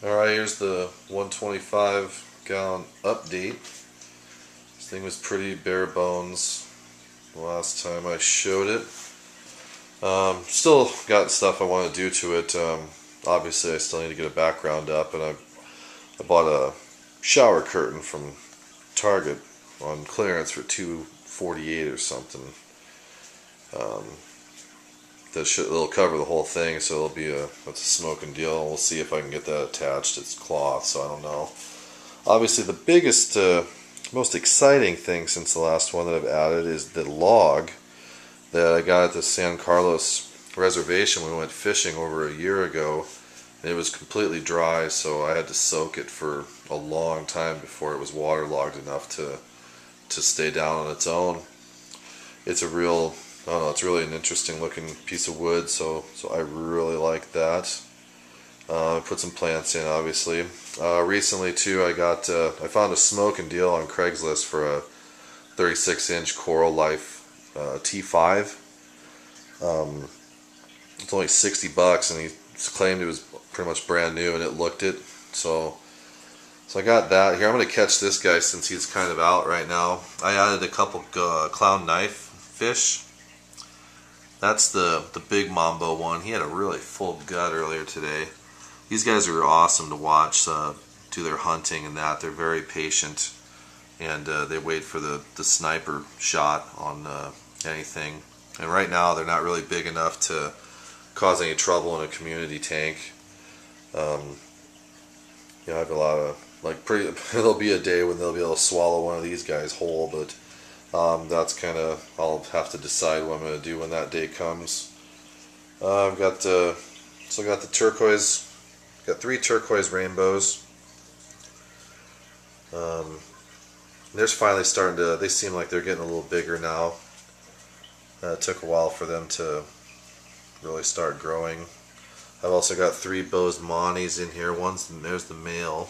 Alright, here's the 125-gallon update. This thing was pretty bare bones the last time I showed it. Still got stuff I want to do to it. Obviously I still need to get a background up, and I bought a shower curtain from Target on clearance for $2.48 or something. It'll cover the whole thing, so it'll be it's a smoking deal. We'll see if I can get that attached. It's cloth, so I don't know. Obviously the biggest, most exciting thing since the last one that I've added is the log that I got at the San Carlos reservation when we went fishing over a year ago. And it was completely dry, so I had to soak it for a long time before it was waterlogged enough to stay down on its own. It's a real, I don't know, it's really an interesting looking piece of wood, so I really like that. I put some plants in, obviously. Recently too, I found a smoking deal on Craigslist for a 36-inch Coral Life T5. It's only $60, and he claimed it was pretty much brand new, and it looked it. So I got that. Here, I'm going to catch this guy since he's kind of out right now. I added a couple clown Knifefish. That's the big Mambo one. He had a really full gut earlier today. These guys are awesome to watch do their hunting and that. They're very patient, and they wait for the sniper shot on anything. And right now they're not really big enough to cause any trouble in a community tank. I have a lot of there'll be a day when they'll be able to swallow one of these guys whole, but that's kind of, I'll have to decide what I'm going to do when that day comes. I've got the turquoise. Got 3 turquoise rainbows. They're finally starting to. They seem like they're getting a little bigger now. It took a while for them to really start growing. I've also got 3 Bosemani's in here. There's the male.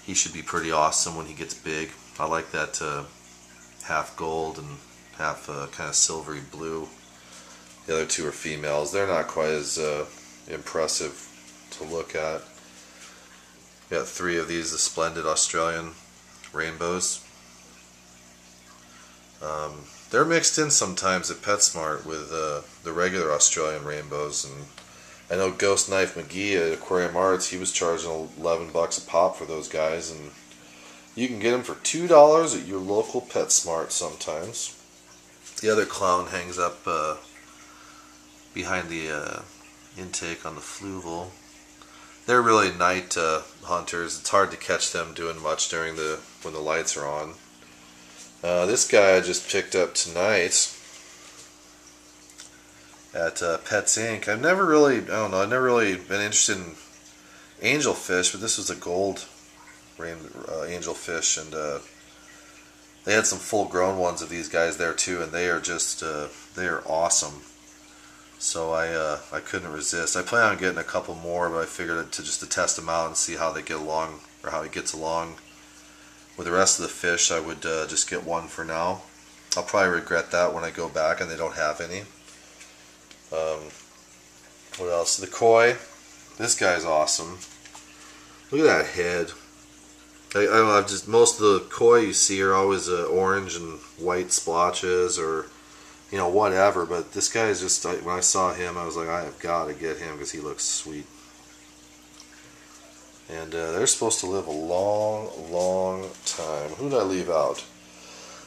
He should be pretty awesome when he gets big. I like that half gold and half kind of silvery blue. The other 2 are females. They're not quite as impressive to look at. Got 3 of these, the splendid Australian rainbows. They're mixed in sometimes at PetSmart with the regular Australian rainbows, and I know Ghost Knife McGee at Aquarium Arts, he was charging $11 a pop for those guys, and you can get them for $2 at your local PetSmart sometimes. The other clown hangs up behind the intake on the fluval. They're really night hunters. It's hard to catch them doing much during when the lights are on. This guy I just picked up tonight at Pets Inc. I've never really been interested in angelfish, but this was a gold angelfish, and they had some full-grown ones of these guys there too, and they are just they are awesome. So I couldn't resist. I plan on getting a couple more, but I figured to test them out and see how they get along, or how he gets along with the rest of the fish. I would just get one for now. I'll probably regret that when I go back and they don't have any. What else? The koi. This guy's awesome. Look at that head. I don't know, most of the koi you see are always orange and white splotches, or whatever, but this guy is just, when I saw him I was like, I have got to get him because he looks sweet. And they're supposed to live a long time. Who did I leave out?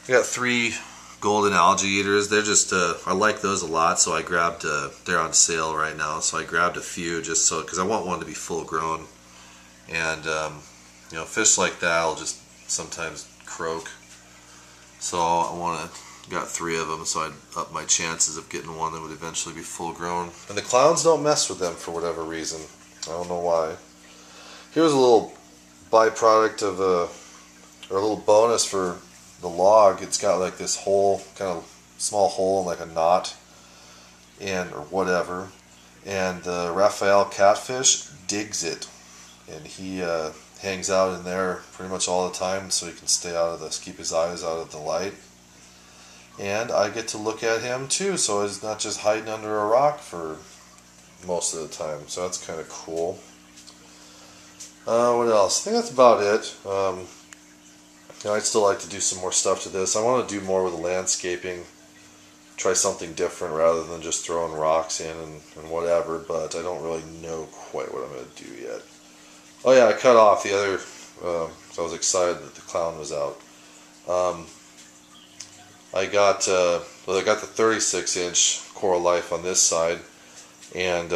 I got 3 golden algae eaters. They're just, I like those a lot, so I grabbed, they're on sale right now, so I grabbed a few just so, because I want one to be full grown. And, fish like that will just sometimes croak. So got 3 of them, so I'd up my chances of getting one that would eventually be full grown. And the clowns don't mess with them for whatever reason. I don't know why. Here's a little byproduct of or a little bonus for the log. It's got like this hole, kind of small hole, like a knot, or whatever. And the Raphael catfish digs it, and he hangs out in there pretty much all the time, so he can keep his eyes out of the light. And I get to look at him too, so he's not just hiding under a rock for most of the time. So that's kind of cool. What else? I think that's about it. You know, I'd still like to do some more stuff to this. I want to do more with the landscaping, try something different rather than just throwing rocks in and whatever, but I don't really know quite what I'm going to do yet. Oh yeah, I cut off the other, so I was excited that the clown was out. I got the 36-inch Coral Life on this side, and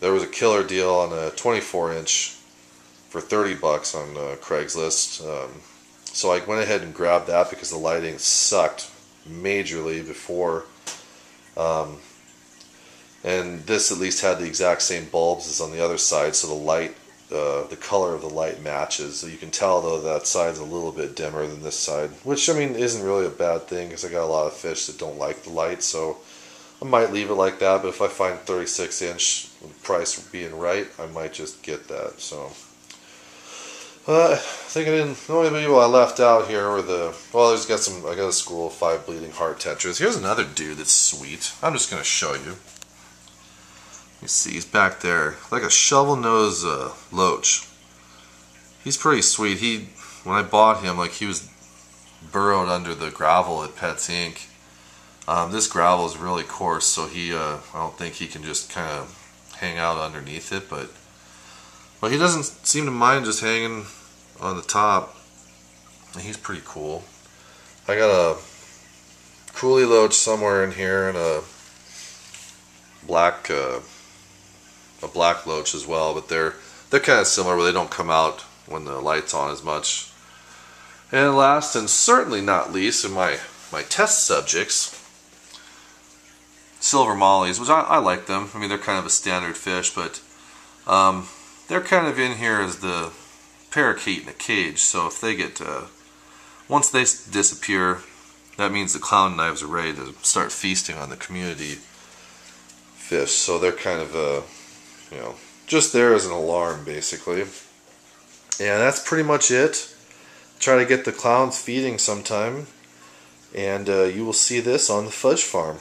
there was a killer deal on a 24-inch for $30 on Craigslist. So I went ahead and grabbed that because the lighting sucked majorly before. And this at least had the exact same bulbs as on the other side, so the light, the color of the light matches. So you can tell though that side's a little bit dimmer than this side, which I mean isn't really a bad thing because I got a lot of fish that don't like the light, so I might leave it like that. But if I find 36-inch, the price being right, I might just get that. So I think the only people I left out here were I got a school of 5 bleeding heart tetras. Here's another dude that's sweet. I'm just going to show you. You see, he's back there, like a shovel-nosed loach. He's pretty sweet. When I bought him, like he was burrowed under the gravel at Pets Inc. This gravel is really coarse, so I don't think he can just kind of hang out underneath it, but he doesn't seem to mind just hanging on the top. He's pretty cool. I got a coolie loach somewhere in here and a black loach as well, but they're kind of similar, but they don't come out when the light's on as much. And last and certainly not least, in my test subjects, silver mollies, which I like them. I mean, they're kind of a standard fish, but they're kind of in here as the parakeet in a cage. So if they get once they disappear, that means the clown knives are ready to start feasting on the community fish. So they're kind of you know, just there as an alarm basically. And that's pretty much it. Try to get the clowns feeding sometime, and you will see this on the Fudge farm.